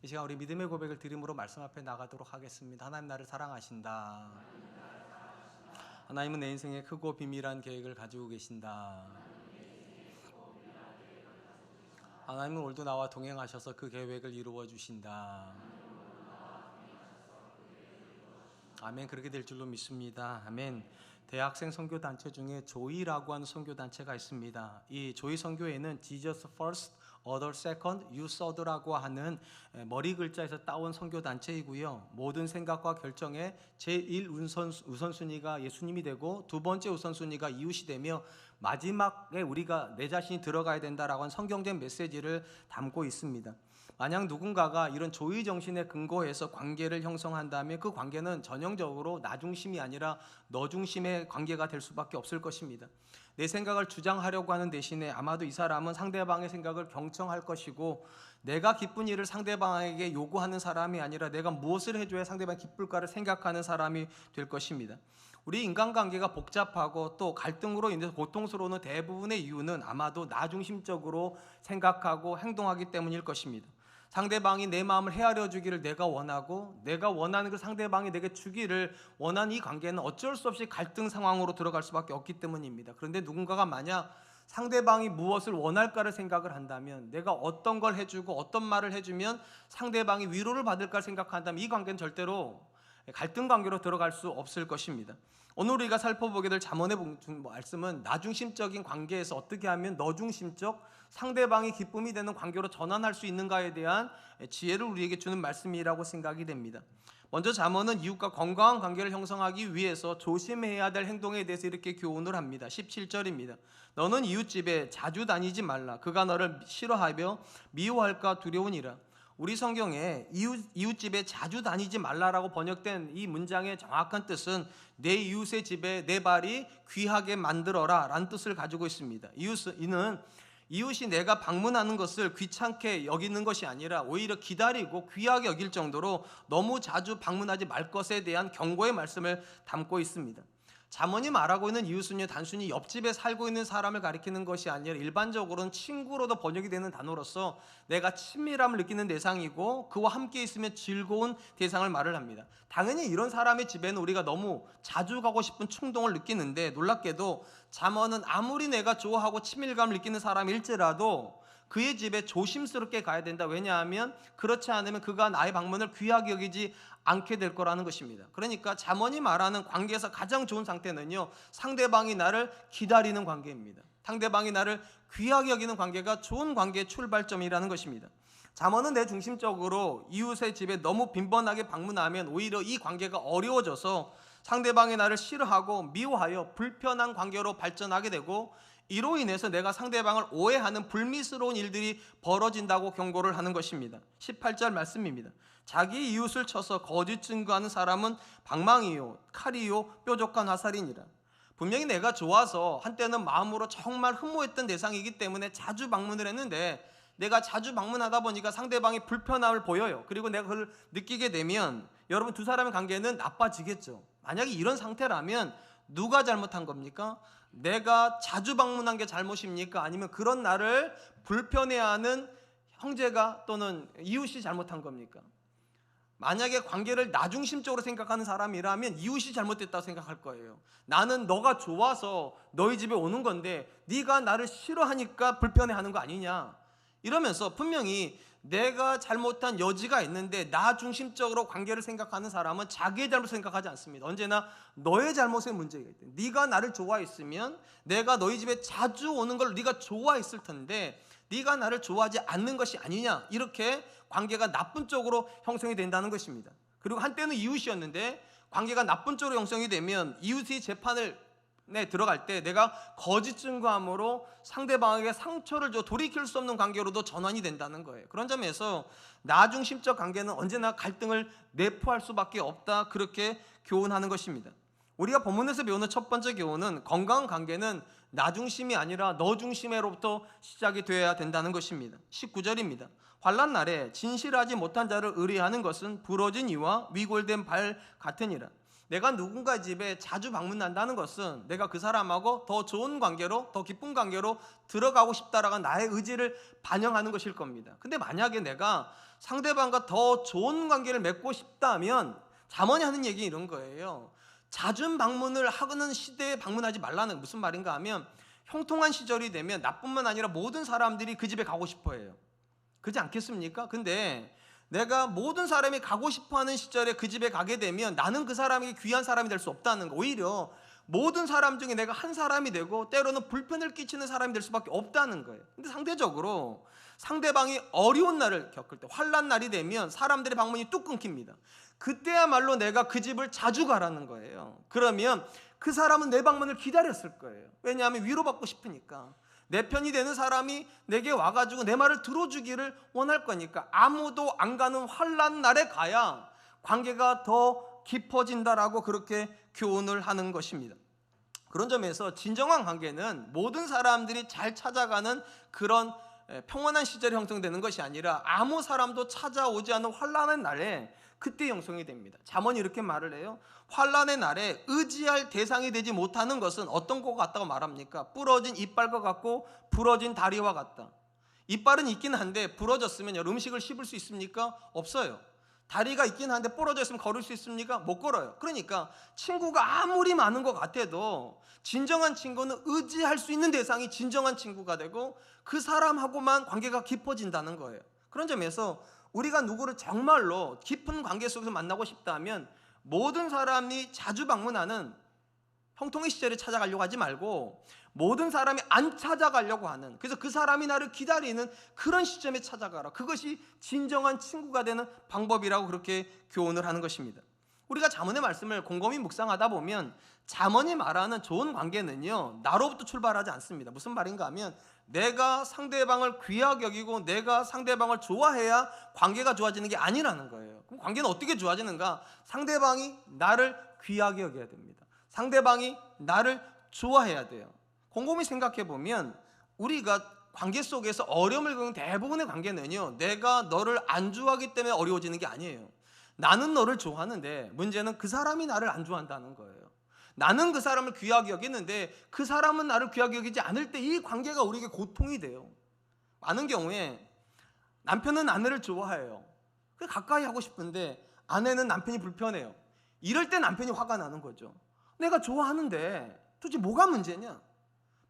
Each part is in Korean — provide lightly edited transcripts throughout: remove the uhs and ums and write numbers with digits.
이 시간 우리 믿음의 고백을 드림으로 말씀 앞에 나가도록 하겠습니다. 하나님 나를 사랑하신다. 하나님은 내 인생에 크고 비밀한 계획을 가지고 계신다. 하나님은 오늘도 나와 동행하셔서 그 계획을 이루어 주신다. 아멘. 그렇게 될 줄로 믿습니다. 아멘. 대학생 선교단체 중에 조이라고 하는 선교단체가 있습니다. 이 조이 선교회는 Jesus First, Other Second, You Third라고 하는 머리 글자에서 따온 선교단체이고요. 모든 생각과 결정의 제1 우선순위가 예수님이 되고 두 번째 우선순위가 이웃이 되며 마지막에 우리가 내 자신이 들어가야 된다라고 하는 성경적 메시지를 담고 있습니다. 만약 누군가가 이런 조의 정신에 근거해서 관계를 형성한다면 그 관계는 전형적으로 나 중심이 아니라 너 중심의 관계가 될 수밖에 없을 것입니다. 내 생각을 주장하려고 하는 대신에 아마도 이 사람은 상대방의 생각을 경청할 것이고, 내가 기쁜 일을 상대방에게 요구하는 사람이 아니라 내가 무엇을 해줘야 상대방이 기쁠까를 생각하는 사람이 될 것입니다. 우리 인간관계가 복잡하고 또 갈등으로 인해서 고통스러운 대부분의 이유는 아마도 나 중심적으로 생각하고 행동하기 때문일 것입니다. 상대방이 내 마음을 헤아려 주기를 내가 원하고, 내가 원하는 그 상대방이 내게 주기를 원하는 이 관계는 어쩔 수 없이 갈등 상황으로 들어갈 수밖에 없기 때문입니다. 그런데 누군가가 만약 상대방이 무엇을 원할까를 생각을 한다면, 내가 어떤 걸 해주고 어떤 말을 해주면 상대방이 위로를 받을까 생각한다면 이 관계는 절대로 갈등 관계로 들어갈 수 없을 것입니다. 오늘 우리가 살펴보게 될 잠언의 말씀은 나 중심적인 관계에서 어떻게 하면 너 중심적, 상대방이 기쁨이 되는 관계로 전환할 수 있는가에 대한 지혜를 우리에게 주는 말씀이라고 생각이 됩니다. 먼저 잠언은 이웃과 건강한 관계를 형성하기 위해서 조심해야 될 행동에 대해서 이렇게 교훈을 합니다. 17절입니다. 너는 이웃집에 자주 다니지 말라. 그가 너를 싫어하며 미워할까 두려우니라. 우리 성경에 이웃집에 자주 다니지 말라라고 번역된 이 문장의 정확한 뜻은 내 이웃의 집에 내 발이 귀하게 만들어라 라는 뜻을 가지고 있습니다. 이는 이웃이 내가 방문하는 것을 귀찮게 여기는 것이 아니라 오히려 기다리고 귀하게 여길 정도로 너무 자주 방문하지 말 것에 대한 경고의 말씀을 담고 있습니다. 잠언이 말하고 있는 이웃은요, 단순히 옆집에 살고 있는 사람을 가리키는 것이 아니라 일반적으로는 친구로도 번역이 되는 단어로서 내가 친밀함을 느끼는 대상이고 그와 함께 있으면 즐거운 대상을 말을 합니다. 당연히 이런 사람의 집에는 우리가 너무 자주 가고 싶은 충동을 느끼는데, 놀랍게도 잠언은 아무리 내가 좋아하고 친밀감을 느끼는 사람일지라도 그의 집에 조심스럽게 가야 된다. 왜냐하면 그렇지 않으면 그가 나의 방문을 귀하게 여기지 않게 될 거라는 것입니다. 그러니까 잠언이 말하는 관계에서 가장 좋은 상태는요, 상대방이 나를 기다리는 관계입니다. 상대방이 나를 귀하게 여기는 관계가 좋은 관계의 출발점이라는 것입니다. 잠언은 내 중심적으로 이웃의 집에 너무 빈번하게 방문하면 오히려 이 관계가 어려워져서 상대방이 나를 싫어하고 미워하여 불편한 관계로 발전하게 되고, 이로 인해서 내가 상대방을 오해하는 불미스러운 일들이 벌어진다고 경고를 하는 것입니다. 18절 말씀입니다. 자기 이웃을 쳐서 거짓 증거하는 사람은 방망이요 칼이요 뾰족한 화살이니라. 분명히 내가 좋아서 한때는 마음으로 정말 흠모했던 대상이기 때문에 자주 방문을 했는데, 내가 자주 방문하다 보니까 상대방이 불편함을 보여요. 그리고 내가 그걸 느끼게 되면 여러분, 두 사람의 관계는 나빠지겠죠. 만약에 이런 상태라면 누가 잘못한 겁니까? 내가 자주 방문한 게 잘못입니까? 아니면 그런 나를 불편해하는 형제가 또는 이웃이 잘못한 겁니까? 만약에 관계를 나 중심적으로 생각하는 사람이라면 이웃이 잘못됐다고 생각할 거예요. 나는 너가 좋아서 너희 집에 오는 건데 네가 나를 싫어하니까 불편해하는 거 아니냐, 이러면서 분명히 내가 잘못한 여지가 있는데 나 중심적으로 관계를 생각하는 사람은 자기의 잘못 생각하지 않습니다. 언제나 너의 잘못에 문제가 있다. 네가 나를 좋아했으면 내가 너희 집에 자주 오는 걸 네가 좋아했을 텐데 네가 나를 좋아하지 않는 것이 아니냐, 이렇게 관계가 나쁜 쪽으로 형성이 된다는 것입니다. 그리고 한때는 이웃이었는데 관계가 나쁜 쪽으로 형성이 되면 이웃이 재판을 들어갈 때 내가 거짓 증거함으로 상대방에게 상처를 줘 돌이킬 수 없는 관계로도 전환이 된다는 거예요. 그런 점에서 나 중심적 관계는 언제나 갈등을 내포할 수밖에 없다, 그렇게 교훈하는 것입니다. 우리가 본문에서 배우는 첫 번째 교훈은 건강한 관계는 나 중심이 아니라 너 중심으로부터 시작이 되어야 된다는 것입니다. 19절입니다. 환난 날에 진실하지 못한 자를 의뢰하는 것은 부러진 이와 위골된 발 같으니라. 내가 누군가 집에 자주 방문한다는 것은 내가 그 사람하고 더 좋은 관계로, 더 깊은 관계로 들어가고 싶다라는 나의 의지를 반영하는 것일 겁니다. 근데 만약에 내가 상대방과 더 좋은 관계를 맺고 싶다면 잠언이 하는 얘기 이런 거예요. 잦은 방문을 하는 시대에 방문하지 말라는, 무슨 말인가 하면 형통한 시절이 되면 나뿐만 아니라 모든 사람들이 그 집에 가고 싶어 해요. 그렇지 않겠습니까? 근데 내가 모든 사람이 가고 싶어하는 시절에 그 집에 가게 되면 나는 그 사람에게 귀한 사람이 될 수 없다는 거. 오히려 모든 사람 중에 내가 한 사람이 되고 때로는 불편을 끼치는 사람이 될 수밖에 없다는 거예요. 근데 상대적으로 상대방이 어려운 날을 겪을 때, 환난 날이 되면 사람들의 방문이 뚝 끊깁니다. 그때야말로 내가 그 집을 자주 가라는 거예요. 그러면 그 사람은 내 방문을 기다렸을 거예요. 왜냐하면 위로받고 싶으니까. 내 편이 되는 사람이 내게 와가지고 내 말을 들어주기를 원할 거니까. 아무도 안 가는 환난 날에 가야 관계가 더 깊어진다라고 그렇게 교훈을 하는 것입니다. 그런 점에서 진정한 관계는 모든 사람들이 잘 찾아가는 그런 평온한 시절에 형성되는 것이 아니라 아무 사람도 찾아오지 않는 환난의 날에 그때 형성이 됩니다. 잠언이 이렇게 말을 해요. 환난의 날에 의지할 대상이 되지 못하는 것은 어떤 것 같다고 말합니까? 부러진 이빨과 같고 부러진 다리와 같다. 이빨은 있긴 한데 부러졌으면 음식을 씹을 수 있습니까? 없어요. 다리가 있긴 한데 부러져 있으면 걸을 수 있습니까? 못 걸어요. 그러니까 친구가 아무리 많은 것 같아도 진정한 친구는 의지할 수 있는 대상이 진정한 친구가 되고 그 사람하고만 관계가 깊어진다는 거예요. 그런 점에서 우리가 누구를 정말로 깊은 관계 속에서 만나고 싶다면 모든 사람이 자주 방문하는 형통의 시절에 찾아가려고 하지 말고 모든 사람이 안 찾아가려고 하는, 그래서 그 사람이 나를 기다리는 그런 시점에 찾아가라. 그것이 진정한 친구가 되는 방법이라고 그렇게 교훈을 하는 것입니다. 우리가 잠언의 말씀을 곰곰이 묵상하다 보면 잠언이 말하는 좋은 관계는요, 나로부터 출발하지 않습니다. 무슨 말인가 하면 내가 상대방을 귀하게 여기고 내가 상대방을 좋아해야 관계가 좋아지는 게 아니라는 거예요. 그럼 관계는 어떻게 좋아지는가? 상대방이 나를 귀하게 여겨야 됩니다. 상대방이 나를 좋아해야 돼요. 곰곰이 생각해 보면 우리가 관계 속에서 어려움을 겪는 대부분의 관계는요, 내가 너를 안 좋아하기 때문에 어려워지는 게 아니에요. 나는 너를 좋아하는데 문제는 그 사람이 나를 안 좋아한다는 거예요. 나는 그 사람을 귀하게 여기는데 그 사람은 나를 귀하게 여기지 않을 때 이 관계가 우리에게 고통이 돼요. 많은 경우에 남편은 아내를 좋아해요. 가까이 하고 싶은데 아내는 남편이 불편해요. 이럴 때 남편이 화가 나는 거죠. 내가 좋아하는데 도대체 뭐가 문제냐?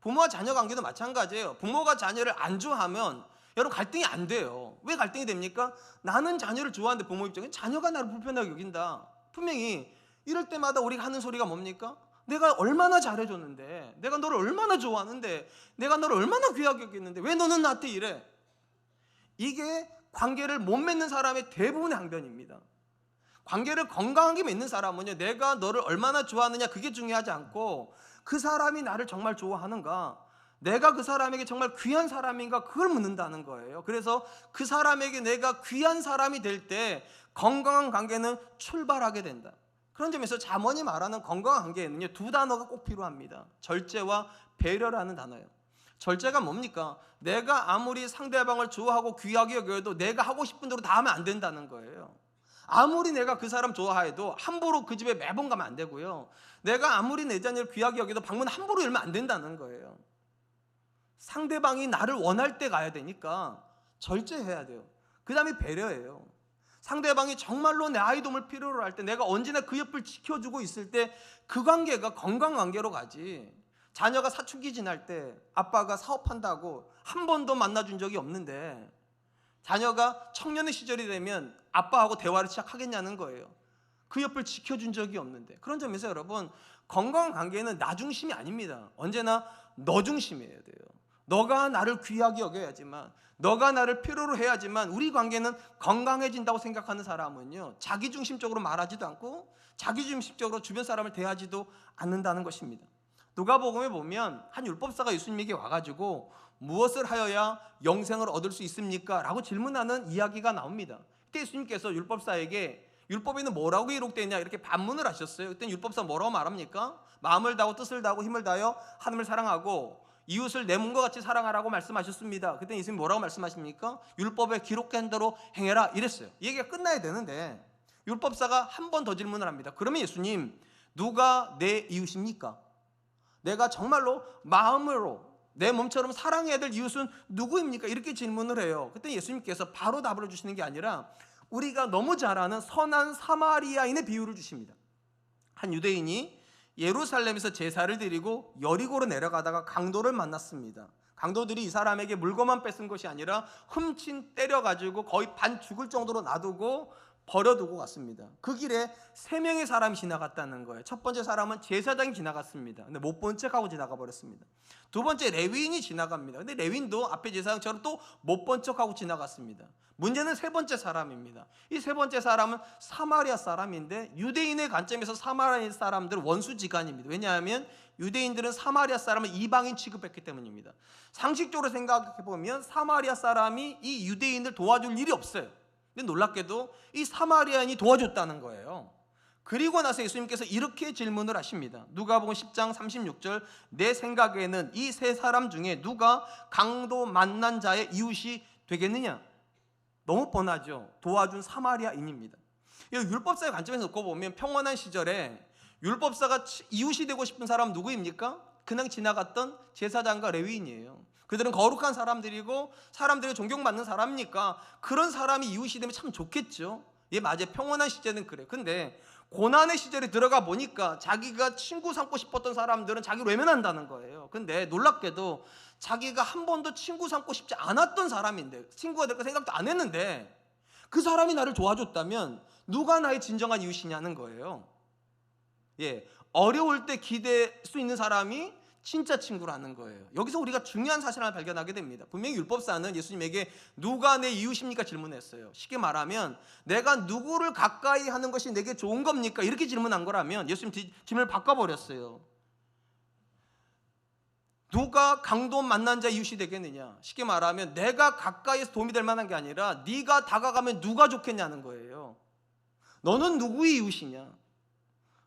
부모와 자녀 관계도 마찬가지예요. 부모가 자녀를 안 좋아하면 여러분 갈등이 안 돼요. 왜 갈등이 됩니까? 나는 자녀를 좋아하는데 부모 입장에 자녀가 나를 불편하게 여긴다. 분명히 이럴 때마다 우리가 하는 소리가 뭡니까? 내가 얼마나 잘해줬는데, 내가 너를 얼마나 좋아하는데, 내가 너를 얼마나 귀하게 여겼는데 왜 너는 나한테 이래? 이게 관계를 못 맺는 사람의 대부분의 항변입니다. 관계를 건강하게 맺는 사람은요, 내가 너를 얼마나 좋아하느냐 그게 중요하지 않고 그 사람이 나를 정말 좋아하는가, 내가 그 사람에게 정말 귀한 사람인가, 그걸 묻는다는 거예요. 그래서 그 사람에게 내가 귀한 사람이 될 때 건강한 관계는 출발하게 된다. 그런 점에서 잠언이 말하는 건강한 관계에는요, 두 단어가 꼭 필요합니다. 절제와 배려라는 단어예요. 절제가 뭡니까? 내가 아무리 상대방을 좋아하고 귀하게 여겨도 내가 하고 싶은 대로 다 하면 안 된다는 거예요. 아무리 내가 그 사람 좋아해도 함부로 그 집에 매번 가면 안 되고요. 내가 아무리 내 자녀를 귀하게 여겨도 방문 함부로 열면 안 된다는 거예요. 상대방이 나를 원할 때 가야 되니까 절제해야 돼요. 그 다음에 배려예요. 상대방이 정말로 내 아이돔을 필요로 할 때 내가 언제나 그 옆을 지켜주고 있을 때 그 관계가 건강 관계로 가지. 자녀가 사춘기 지날 때 아빠가 사업한다고 한 번도 만나준 적이 없는데 자녀가 청년의 시절이 되면 아빠하고 대화를 시작하겠냐는 거예요. 그 옆을 지켜준 적이 없는데. 그런 점에서 여러분, 건강한 관계는 나 중심이 아닙니다. 언제나 너 중심이어야 돼요. 너가 나를 귀하게 여겨야지만, 너가 나를 필요로 해야지만 우리 관계는 건강해진다고 생각하는 사람은요, 자기중심적으로 말하지도 않고 자기중심적으로 주변 사람을 대하지도 않는다는 것입니다. 누가복음에 보면 한 율법사가 예수님에게 와가지고 무엇을 하여야 영생을 얻을 수 있습니까? 라고 질문하는 이야기가 나옵니다. 그때 예수님께서 율법사에게 율법에는 뭐라고 기록되어 있냐 이렇게 반문을 하셨어요. 그때 율법사 뭐라고 말합니까? 마음을 다하고 뜻을 다하고 힘을 다하여 하나님을 사랑하고 이웃을 내 몸과 같이 사랑하라고 말씀하셨습니다. 그때 예수님 뭐라고 말씀하십니까? 율법에 기록된 대로 행해라 이랬어요. 이 얘기가 끝나야 되는데 율법사가 한 번 더 질문을 합니다. 그러면 예수님, 누가 내 이웃입니까? 내가 정말로 마음으로 내 몸처럼 사랑해야 될 이웃은 누구입니까? 이렇게 질문을 해요. 그때 예수님께서 바로 답을 주시는 게 아니라 우리가 너무 잘 아는 선한 사마리아인의 비유를 주십니다. 한 유대인이 예루살렘에서 제사를 드리고 여리고로 내려가다가 강도를 만났습니다. 강도들이 이 사람에게 물건만 뺏은 것이 아니라 훔친 때려가지고 거의 반 죽을 정도로 놔두고 버려두고 갔습니다. 그 길에 3명의 사람이 지나갔다는 거예요. 첫 번째 사람은 제사장이 지나갔습니다. 근데 못 본 척하고 지나가 버렸습니다. 두 번째 레위인이 지나갑니다. 근데 레위인도 앞에 제사장처럼 또 못 본 척하고 지나갔습니다. 문제는 세 번째 사람입니다. 이 세 번째 사람은 사마리아 사람인데 유대인의 관점에서 사마리아 사람들은 원수지간입니다. 왜냐하면 유대인들은 사마리아 사람을 이방인 취급했기 때문입니다. 상식적으로 생각해 보면 사마리아 사람이 이 유대인을 도와줄 일이 없어요. 근데 놀랍게도 이 사마리아인이 도와줬다는 거예요. 그리고 나서 예수님께서 이렇게 질문을 하십니다. 누가복음 10장 36절, 내 생각에는 이 세 사람 중에 누가 강도 만난 자의 이웃이 되겠느냐? 너무 뻔하죠. 도와준 사마리아인입니다. 율법사의 관점에서 놓고 보면 평온한 시절에 율법사가 이웃이 되고 싶은 사람 누구입니까? 그냥 지나갔던 제사장과 레위인이에요. 그들은 거룩한 사람들이고 사람들이 존경받는 사람이니까 그런 사람이 이웃이 되면 참 좋겠죠. 예, 맞아요. 평온한 시절은 그래요. 근데 고난의 시절에 들어가 보니까 자기가 친구 삼고 싶었던 사람들은 자기를 외면한다는 거예요. 근데 놀랍게도 자기가 한 번도 친구 삼고 싶지 않았던 사람인데, 친구가 될 거 생각도 안 했는데 그 사람이 나를 도와줬다면 누가 나의 진정한 이웃이냐는 거예요. 예, 어려울 때 기댈 수 있는 사람이 진짜 친구라는 거예요. 여기서 우리가 중요한 사실을 발견하게 됩니다. 분명히 율법사는 예수님에게 누가 내 이웃입니까? 질문했어요. 쉽게 말하면 내가 누구를 가까이 하는 것이 내게 좋은 겁니까? 이렇게 질문한 거라면 예수님 질문을 바꿔버렸어요. 누가 강도 만난 자 이웃이 되겠느냐? 쉽게 말하면 내가 가까이에서 도움이 될 만한 게 아니라 네가 다가가면 누가 좋겠냐는 거예요. 너는 누구의 이웃이냐?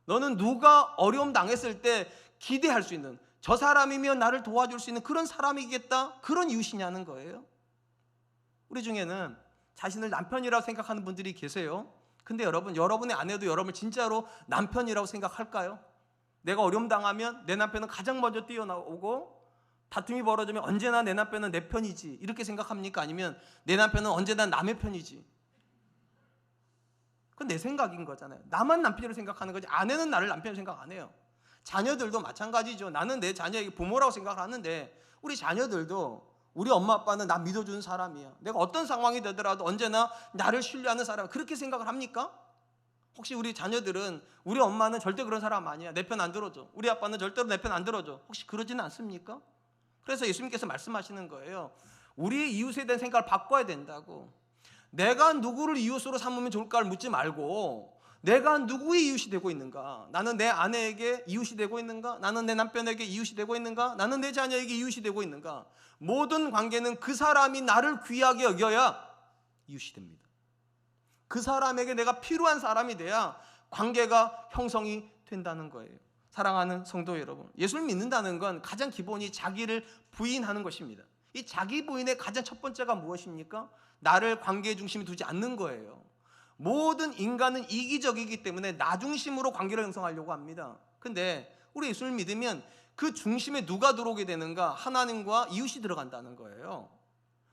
너는 누가 어려움 당했을 때 기대할 수 있는, 저 사람이면 나를 도와줄 수 있는 그런 사람이겠다, 그런 이웃이냐는 거예요. 우리 중에는 자신을 남편이라고 생각하는 분들이 계세요. 근데 여러분의 아내도 여러분을 진짜로 남편이라고 생각할까요? 내가 어려움 당하면 내 남편은 가장 먼저 뛰어나오고 다툼이 벌어지면 언제나 내 남편은 내 편이지, 이렇게 생각합니까? 아니면 내 남편은 언제나 남의 편이지? 그건 내 생각인 거잖아요. 나만 남편으로 생각하는 거지 아내는 나를 남편으로 생각 안 해요. 자녀들도 마찬가지죠. 나는 내 자녀에게 부모라고 생각을 하는데 우리 자녀들도 우리 엄마 아빠는 나 믿어주는 사람이야, 내가 어떤 상황이 되더라도 언제나 나를 신뢰하는 사람, 그렇게 생각을 합니까? 혹시 우리 자녀들은 우리 엄마는 절대 그런 사람 아니야, 내 편 안 들어줘, 우리 아빠는 절대로 내 편 안 들어줘, 혹시 그러지는 않습니까? 그래서 예수님께서 말씀하시는 거예요. 우리의 이웃에 대한 생각을 바꿔야 된다고. 내가 누구를 이웃으로 삼으면 좋을까를 묻지 말고 내가 누구의 이웃이 되고 있는가? 나는 내 아내에게 이웃이 되고 있는가? 나는 내 남편에게 이웃이 되고 있는가? 나는 내 자녀에게 이웃이 되고 있는가? 모든 관계는 그 사람이 나를 귀하게 여겨야 이웃이 됩니다. 그 사람에게 내가 필요한 사람이 돼야 관계가 형성이 된다는 거예요. 사랑하는 성도 여러분, 예수를 믿는다는 건 가장 기본이 자기를 부인하는 것입니다. 이 자기 부인의 가장 첫 번째가 무엇입니까? 나를 관계 중심에 두지 않는 거예요. 모든 인간은 이기적이기 때문에 나 중심으로 관계를 형성하려고 합니다. 근데 우리 예수를 믿으면 그 중심에 누가 들어오게 되는가? 하나님과 이웃이 들어간다는 거예요.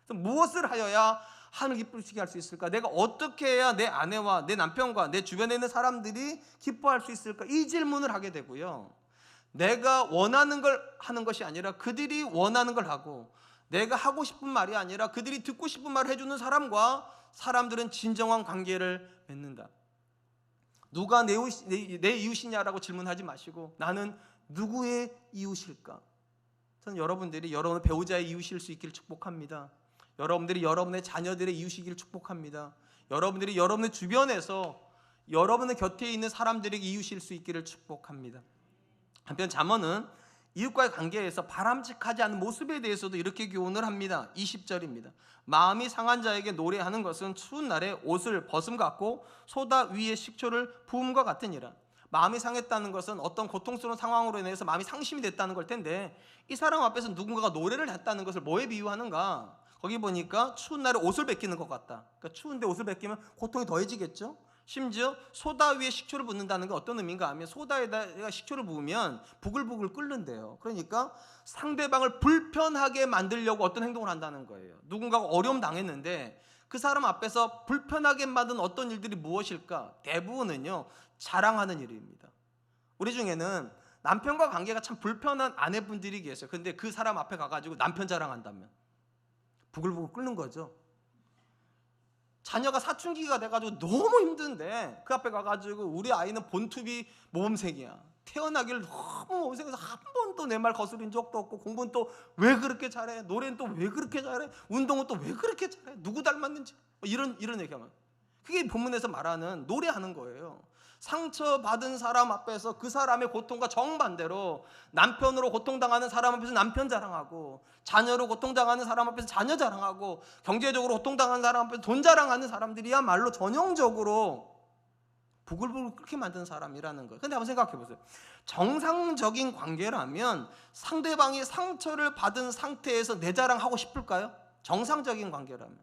그래서 무엇을 하여야 하나님을 기쁘시게 할 수 있을까? 내가 어떻게 해야 내 아내와 내 남편과 내 주변에 있는 사람들이 기뻐할 수 있을까? 이 질문을 하게 되고요. 내가 원하는 걸 하는 것이 아니라 그들이 원하는 걸 하고, 내가 하고 싶은 말이 아니라 그들이 듣고 싶은 말을 해주는 사람과 사람들은 진정한 관계를 맺는다. 누가 내 이웃이냐라고 질문하지 마시고 나는 누구의 이웃일까? 저는 여러분들이 여러분의 배우자의 이웃일 수 있기를 축복합니다. 여러분들이 여러분의 자녀들의 이웃이기를 축복합니다. 여러분들이 여러분의 주변에서 여러분의 곁에 있는 사람들에게 이웃일 수 있기를 축복합니다. 한편 잠언은 이웃과의 관계에서 바람직하지 않은 모습에 대해서도 이렇게 교훈을 합니다. 20절입니다. 마음이 상한 자에게 노래하는 것은 추운 날에 옷을 벗음 같고 소다 위에 식초를 부음과 같으니라. 마음이 상했다는 것은 어떤 고통스러운 상황으로 인해서 마음이 상심이 됐다는 걸 텐데, 이 사람 앞에서 누군가가 노래를 했다는 것을 뭐에 비유하는가? 거기 보니까 추운 날에 옷을 벗기는 것 같다. 그러니까 추운데 옷을 벗기면 고통이 더해지겠죠. 심지어 소다 위에 식초를 붓는다는 게 어떤 의미인가 하면 소다에다가 식초를 부으면 부글부글 끓는데요. 그러니까 상대방을 불편하게 만들려고 어떤 행동을 한다는 거예요. 누군가가 어려움 당했는데 그 사람 앞에서 불편하게 만든 어떤 일들이 무엇일까? 대부분은요, 자랑하는 일입니다. 우리 중에는 남편과 관계가 참 불편한 아내분들이 계세요. 근데 그 사람 앞에 가가지고 남편 자랑한다면 부글부글 끓는 거죠. 자녀가 사춘기가 돼가지고 너무 힘든데 그 앞에 가가지고 우리 아이는 본투비 모범생이야. 태어나기를 너무 모범생해서 한 번도 내 말 거스린 적도 없고, 공부는 또 왜 그렇게 잘해, 노래는 또 왜 그렇게 잘해, 운동은 또 왜 그렇게 잘해, 누구 닮았는지, 이런 얘기하면 그게 본문에서 말하는 노래하는 거예요. 상처받은 사람 앞에서 그 사람의 고통과 정반대로 남편으로 고통당하는 사람 앞에서 남편 자랑하고, 자녀로 고통당하는 사람 앞에서 자녀 자랑하고, 경제적으로 고통당하는 사람 앞에서 돈 자랑하는 사람들이야말로 전형적으로 부글부글 끓게 만드는 사람이라는 거예요. 근데 한번 생각해 보세요. 정상적인 관계라면 상대방이 상처를 받은 상태에서 내 자랑하고 싶을까요? 정상적인 관계라면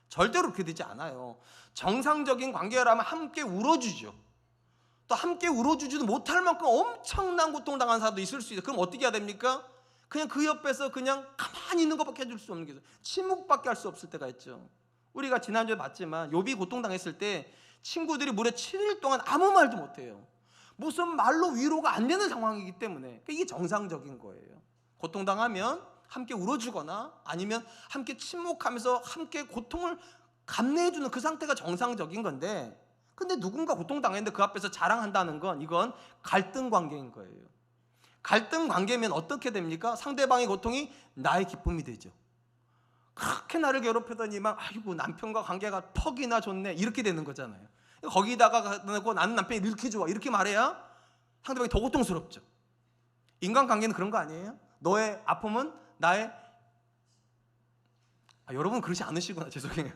절대로 그렇게 되지 않아요. 정상적인 관계라면 함께 울어주죠. 또 함께 울어주지도 못할 만큼 엄청난 고통당한 사람도 있을 수 있어요. 그럼 어떻게 해야 됩니까? 그냥 그 옆에서 그냥 가만히 있는 것밖에 해줄 수 없는 게 있어요. 침묵밖에 할 수 없을 때가 있죠. 우리가 지난주에 봤지만 욥이 고통당했을 때 친구들이 무려 7일 동안 아무 말도 못해요. 무슨 말로 위로가 안 되는 상황이기 때문에. 이게 정상적인 거예요. 고통당하면 함께 울어주거나 아니면 함께 침묵하면서 함께 고통을 감내해주는 그 상태가 정상적인 건데, 근데 누군가 고통당했는데 그 앞에서 자랑한다는 건 이건 갈등 관계인 거예요. 갈등 관계면 어떻게 됩니까? 상대방의 고통이 나의 기쁨이 되죠. 그렇게 나를 괴롭히더니만 아이고 남편과 관계가 퍽이나 좋네, 이렇게 되는 거잖아요. 거기다가 나는 남편이 이렇게 좋아, 이렇게 말해야 상대방이 더 고통스럽죠. 인간관계는 그런 거 아니에요? 너의 아픔은 나의 여러분 그렇지 않으시구나, 죄송해요.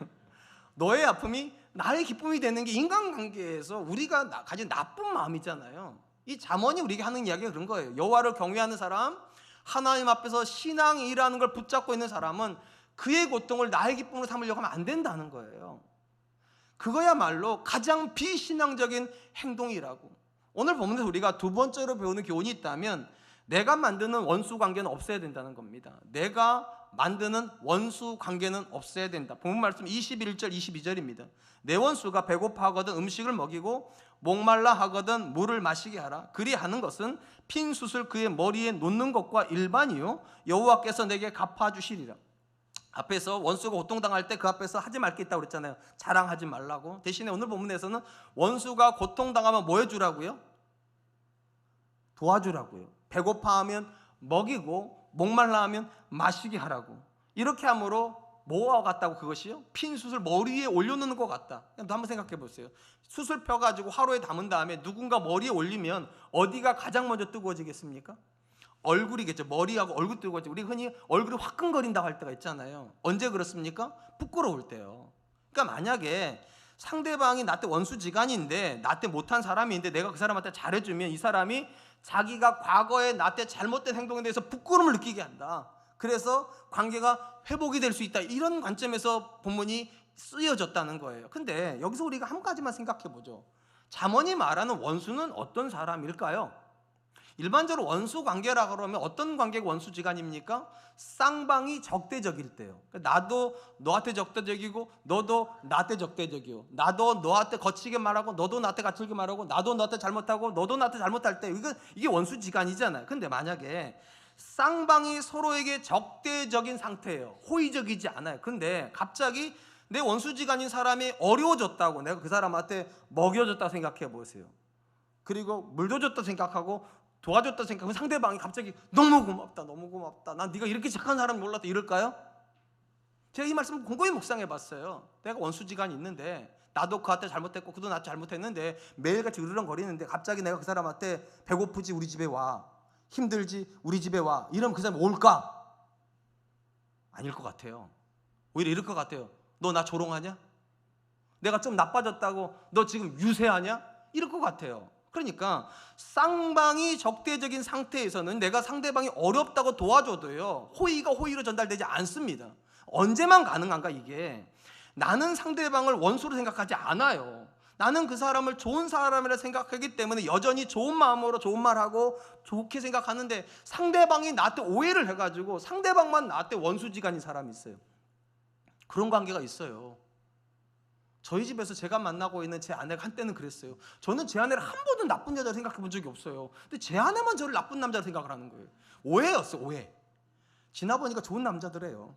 너의 아픔이 나의 기쁨이 되는 게 인간관계에서 우리가 가진 나쁜 마음이잖아요. 이 잠언이 우리에게 하는 이야기가 그런 거예요. 여호와를 경외하는 사람, 하나님 앞에서 신앙이라는 걸 붙잡고 있는 사람은 그의 고통을 나의 기쁨으로 삼으려고 하면 안 된다는 거예요. 그거야말로 가장 비신앙적인 행동이라고. 오늘 본문에서 우리가 두 번째로 배우는 교훈이 있다면 내가 만드는 원수 관계는 없애야 된다는 겁니다. 내가 만드는 원수 관계는 없애야 된다. 본문 말씀 21절 22절입니다. 내 원수가 배고파하거든 음식을 먹이고 목말라 하거든 물을 마시게 하라. 그리하는 것은 핀 숯을 그의 머리에 놓는 것과 일반이요 여호와께서 내게 갚아주시리라. 앞에서 원수가 고통당할 때 그 앞에서 하지 말 게 있다고 그랬잖아요. 자랑하지 말라고. 대신에 오늘 본문에서는 원수가 고통당하면 뭐 해주라고요? 도와주라고요. 배고파하면 먹이고 목말라 하면 마시게 하라고. 이렇게 함으로 뭐와 같다고? 그것이요? 핀 숯을 머리에 올려놓는 것 같다. 한번 생각해 보세요. 숯을 펴가지고 화로에 담은 다음에 누군가 머리에 올리면 어디가 가장 먼저 뜨거워지겠습니까? 얼굴이겠죠. 머리하고 얼굴 뜨거워지고. 우리 흔히 얼굴이 화끈거린다고 할 때가 있잖아요. 언제 그렇습니까? 부끄러울 때요. 그러니까 만약에 상대방이 나한테 원수지간인데 나한테 못한 사람인데 내가 그 사람한테 잘해주면 이 사람이 자기가 과거에 나한테 잘못된 행동에 대해서 부끄러움을 느끼게 한다. 그래서 관계가 회복이 될 수 있다. 이런 관점에서 본문이 쓰여졌다는 거예요. 근데 여기서 우리가 한 가지만 생각해 보죠. 잠언이 말하는 원수는 어떤 사람일까요? 일반적으로 원수 관계라 그러면 어떤 관계가 원수지간입니까? 쌍방이 적대적일 때요. 나도 너한테 적대적이고 너도 나한테 적대적이고, 나도 너한테 거치게 말하고 너도 나한테 거칠게 말하고, 나도 너한테 잘못하고 너도 나한테 잘못할 때 이게 원수지간이잖아요. 근데 만약에 쌍방이 서로에게 적대적인 상태예요. 호의적이지 않아요. 근데 갑자기 내 원수지간인 사람이 어려워졌다고, 내가 그 사람한테 먹여줬다고 생각해 보세요. 그리고 물도 줬다 생각하고 도와줬다 생각하면 상대방이 갑자기 너무 고맙다, 너무 고맙다, 난 네가 이렇게 착한 사람 몰랐다, 이럴까요? 제가 이 말씀을 곰곰이 묵상해 봤어요. 내가 원수지간이 있는데 나도 그한테 잘못했고 그도 나한테 잘못했는데 매일같이 으르렁거리는데 갑자기 내가 그 사람한테 배고프지 우리 집에 와, 힘들지 우리 집에 와, 이러면 그 사람이 올까? 아닐 것 같아요. 오히려 이럴 것 같아요. 너 나 조롱하냐? 내가 좀 나빠졌다고 너 지금 유세하냐? 이럴 것 같아요. 그러니까 쌍방이 적대적인 상태에서는 내가 상대방이 어렵다고 도와줘도요, 호의가 호의로 전달되지 않습니다. 언제만 가능한가? 이게 나는 상대방을 원수로 생각하지 않아요. 나는 그 사람을 좋은 사람이라 생각하기 때문에 여전히 좋은 마음으로 좋은 말하고 좋게 생각하는데, 상대방이 나한테 오해를 해가지고 상대방만 나한테 원수지간인 사람이 있어요. 그런 관계가 있어요. 저희 집에서 제가 만나고 있는 제 아내가 한때는 그랬어요. 저는 제 아내를 한 번도 나쁜 여자로 생각해 본 적이 없어요. 근데 제 아내만 저를 나쁜 남자로 생각을 하는 거예요. 오해였어, 오해. 지나보니까 좋은 남자들이에요.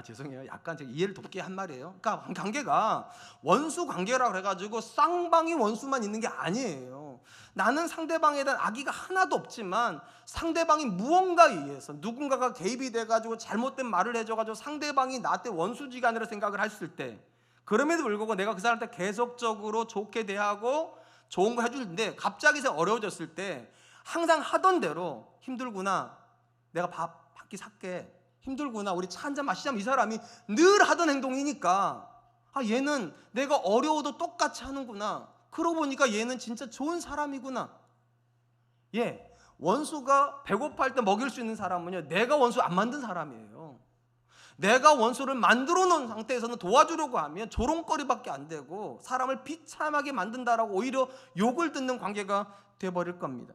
죄송해요. 약간 제가 이해를 돕게 한 말이에요. 그러니까 관계가 원수 관계라고 해가지고 쌍방이 원수만 있는 게 아니에요. 나는 상대방에 대한 악의가 하나도 없지만 상대방이 무언가에 의해서 누군가가 개입이 돼가지고 잘못된 말을 해줘가지고 상대방이 나한테 원수지간으로 생각을 했을 때, 그럼에도 불구하고 내가 그 사람한테 계속적으로 좋게 대하고 좋은 거 해주는데 갑자기 어려워졌을 때 항상 하던 대로 힘들구나, 내가 밥 한 끼 살게, 힘들구나, 우리 차 한잔 마시자면 이 사람이 늘 하던 행동이니까 얘는 내가 어려워도 똑같이 하는구나, 그러고 보니까 얘는 진짜 좋은 사람이구나. 원수가 배고파할 때 먹일 수 있는 사람은요, 내가 원수 안 만든 사람이에요. 내가 원수를 만들어 놓은 상태에서는 도와주려고 하면 조롱거리밖에 안 되고 사람을 비참하게 만든다라고 오히려 욕을 듣는 관계가 돼버릴 겁니다.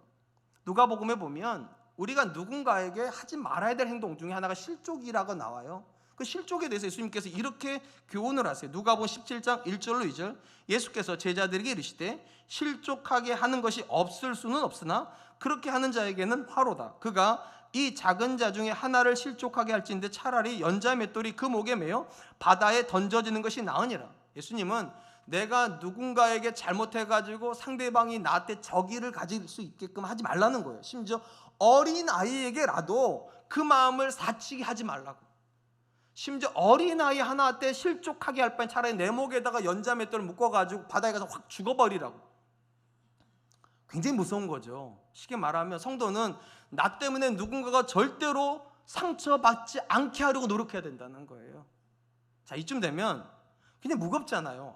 누가복음에 보면 우리가 누군가에게 하지 말아야 될 행동 중에 하나가 실족이라고 나와요. 그 실족에 대해서 예수님께서 이렇게 교훈을 하세요. 누가복음 17장 1절로 2절, 예수께서 제자들에게 이르시되 실족하게 하는 것이 없을 수는 없으나 그렇게 하는 자에게는 화로다. 그가 이 작은 자 중에 하나를 실족하게 할진대 차라리 연자 맷돌이 그 목에 매어 바다에 던져지는 것이 나으니라. 예수님은 내가 누군가에게 잘못해가지고 상대방이 나한테 적의를 가질 수 있게끔 하지 말라는 거예요. 심지어 어린 아이에게라도 그 마음을 사치게 하지 말라고. 심지어 어린 아이 하나한테 실족하게 할 바엔 차라리 내 목에다가 연자 맷돌을 묶어가지고 바다에 가서 확 죽어버리라고. 굉장히 무서운 거죠. 쉽게 말하면 성도는 나 때문에 누군가가 절대로 상처받지 않게 하려고 노력해야 된다는 거예요. 자, 이쯤 되면 그냥 무겁잖아요.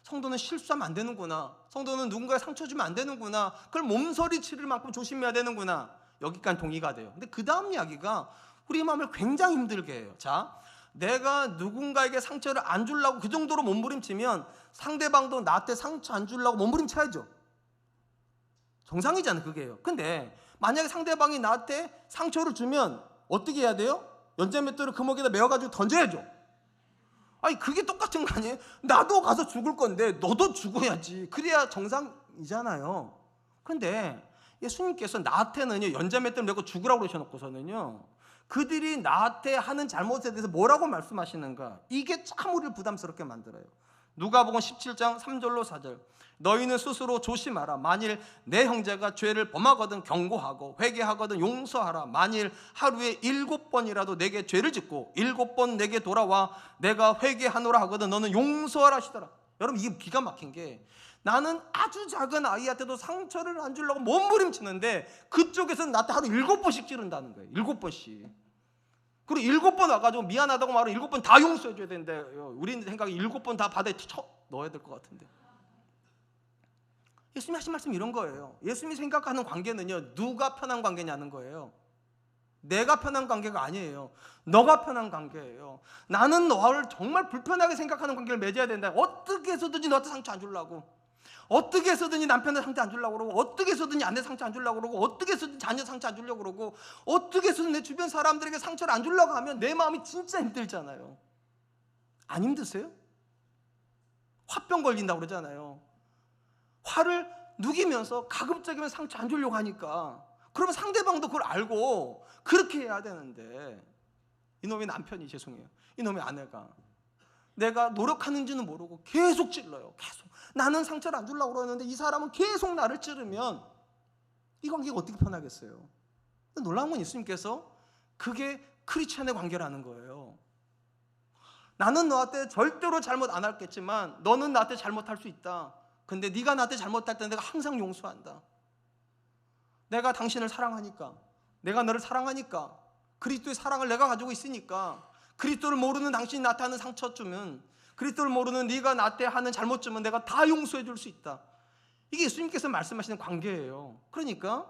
성도는 실수하면 안 되는구나, 성도는 누군가에 상처 주면 안 되는구나, 그걸 몸서리 치를 만큼 조심해야 되는구나, 여기까지 동의가 돼요. 근데 그 다음 이야기가 우리 마음을 굉장히 힘들게 해요. 자, 내가 누군가에게 상처를 안 주려고 그 정도로 몸부림치면 상대방도 나한테 상처 안 주려고 몸부림쳐야죠. 정상이잖아요, 그게요. 근데 만약에 상대방이 나한테 상처를 주면 어떻게 해야 돼요? 연자 맷돌을 금옥에다 메어가지고 던져야죠. 그게 똑같은 거 아니에요? 나도 가서 죽을 건데 너도 죽어야지. 그래야 정상이잖아요. 근데 예수님께서 나한테는요, 연자 맷돌 메고 죽으라고 그러셔놓고서는요, 그들이 나한테 하는 잘못에 대해서 뭐라고 말씀하시는가, 이게 참 우리를 부담스럽게 만들어요. 누가복음 17장 3절로 4절, 너희는 스스로 조심하라. 만일 내 형제가 죄를 범하거든 경고하고 회개하거든 용서하라. 만일 하루에 7번이라도 내게 죄를 짓고 7번 내게 돌아와 내가 회개하노라 하거든 너는 용서하라 하시더라. 여러분, 이게 기가 막힌 게, 나는 아주 작은 아이한테도 상처를 안 주려고 몸부림치는데 그쪽에서는 나한테 하루 7번씩 찌른다는 거예요. 7번씩. 그리고 7번 와가지고 미안하다고 말하면 7번 다 용서해줘야 되는데 우리 생각에 7번 다 바다에 넣어야 될 것 같은데. 예수님이 하신 말씀이 이런 거예요. 예수님이 생각하는 관계는요, 누가 편한 관계냐는 거예요. 내가 편한 관계가 아니에요. 너가 편한 관계예요. 나는 너를 정말 불편하게 생각하는 관계를 맺어야 된다. 어떻게 해서든지 너한테 상처 안 주려고, 어떻게 해서든지 남편한테 상처 안 주려고 그러고, 어떻게 해서든지 아내 상처 안 주려고 그러고, 어떻게 해서든지 자녀 상처 안 주려고 그러고, 어떻게 해서든 내 주변 사람들에게 상처를 안 주려고 하면 내 마음이 진짜 힘들잖아요. 안 힘드세요? 화병 걸린다고 그러잖아요. 화를 누기면서 가급적이면 상처 안 주려고 하니까, 그러면 상대방도 그걸 알고 그렇게 해야 되는데, 이놈의 남편이, 죄송해요, 이놈의 아내가 내가 노력하는지는 모르고 계속 찔러요. 계속 나는 상처를 안 주려고 그러는데 이 사람은 계속 나를 찌르면 이 관계가 어떻게 편하겠어요? 놀라운 건 예수님께서 그게 크리스찬의 관계라는 거예요. 나는 너한테 절대로 잘못 안 할겠지만 너는 나한테 잘못할 수 있다. 근데 네가 나한테 잘못할 때 내가 항상 용서한다. 내가 당신을 사랑하니까, 내가 너를 사랑하니까, 그리스도의 사랑을 내가 가지고 있으니까, 그리스도를 모르는 당신이 나한테 하는 상처 주면, 그리스도를 모르는 네가 나한테 하는 잘못 주면 내가 다 용서해 줄 수 있다. 이게 예수님께서 말씀하시는 관계예요. 그러니까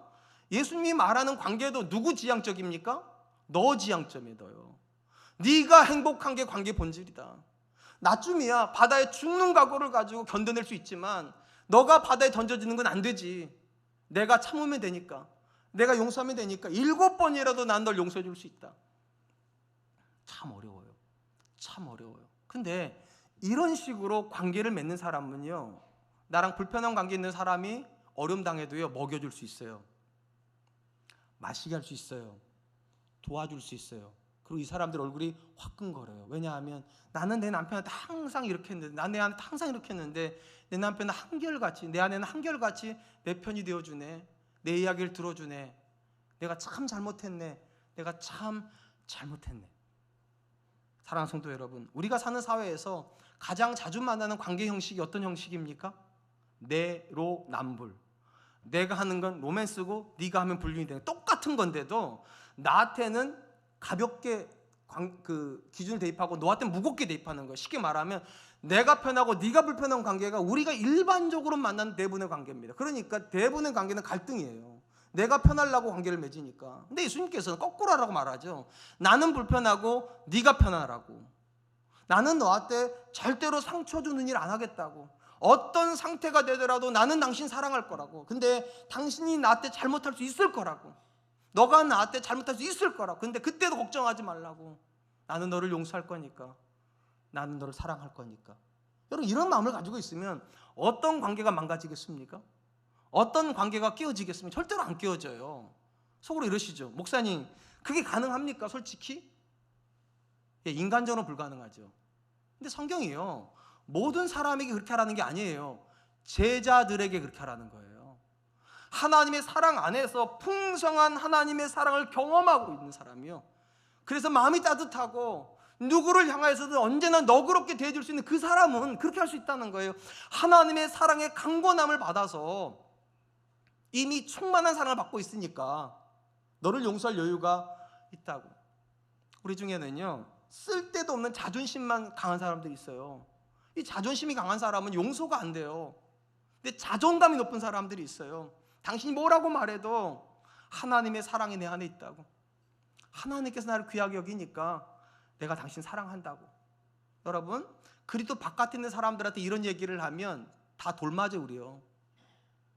예수님이 말하는 관계도 누구 지향적입니까? 너 지향점이에요. 네가 행복한 게 관계 본질이다. 나쯤이야 바다에 죽는 각오를 가지고 견뎌낼 수 있지만 너가 바다에 던져지는 건 안 되지. 내가 참으면 되니까, 내가 용서하면 되니까 7번이라도 난 널 용서해 줄 수 있다. 참 어려워요. 참 어려워요. 근데 이런 식으로 관계를 맺는 사람은요, 나랑 불편한 관계 있는 사람이 어려움 당해도요 먹여줄 수 있어요. 마시게 할 수 있어요. 도와줄 수 있어요. 그리고 이 사람들 얼굴이 화끈거려요. 왜냐하면 나는 내 남편한테 항상 이렇게 했는데, 난 내 아내한테 항상 이렇게 했는데 내 남편은 한결같이, 내 아내는 한결같이 내 편이 되어주네, 내 이야기를 들어주네, 내가 참 잘못했네, 내가 참 잘못했네. 사랑하는 성도 여러분, 우리가 사는 사회에서 가장 자주 만나는 관계 형식이 어떤 형식입니까? 내로남불. 내가 하는 건 로맨스고 네가 하면 불륜이 되는, 똑같은 건데도 나한테는 가볍게 기준을 대입하고 너한테는 무겁게 대입하는 거예요. 쉽게 말하면 내가 편하고 네가 불편한 관계가 우리가 일반적으로 만나는 대부분의 관계입니다. 그러니까 대부분의 관계는 갈등이에요. 내가 편하려고 관계를 맺으니까. 근데 예수님께서는 거꾸로 하라고 말하죠. 나는 불편하고 네가 편하라고. 나는 너한테 절대로 상처 주는 일 안 하겠다고. 어떤 상태가 되더라도 나는 당신 사랑할 거라고. 근데 당신이 나한테 잘못할 수 있을 거라고. 너가 나한테 잘못할 수 있을 거라고. 근데 그때도 걱정하지 말라고. 나는 너를 용서할 거니까. 나는 너를 사랑할 거니까. 여러분, 이런 마음을 가지고 있으면 어떤 관계가 망가지겠습니까? 어떤 관계가 깨어지겠습니까? 절대로 안 깨어져요. 속으로 이러시죠. 목사님, 그게 가능합니까? 솔직히? 예, 인간적으로 불가능하죠. 근데 성경이요, 모든 사람에게 그렇게 하라는 게 아니에요. 제자들에게 그렇게 하라는 거예요. 하나님의 사랑 안에서 풍성한 하나님의 사랑을 경험하고 있는 사람이요, 그래서 마음이 따뜻하고 누구를 향해서든 언제나 너그럽게 대해줄 수 있는 그 사람은 그렇게 할 수 있다는 거예요. 하나님의 사랑의 강권함을 받아서 이미 충만한 사랑을 받고 있으니까 너를 용서할 여유가 있다고. 우리 중에는요, 쓸데도 없는 자존심만 강한 사람들이 있어요. 이 자존심이 강한 사람은 용서가 안 돼요. 근데 자존감이 높은 사람들이 있어요. 당신이 뭐라고 말해도 하나님의 사랑이 내 안에 있다고. 하나님께서 나를 귀하게 여기니까 내가 당신 사랑한다고. 여러분, 그리스도 바깥에 있는 사람들한테 이런 얘기를 하면 다 돌맞아 우리요.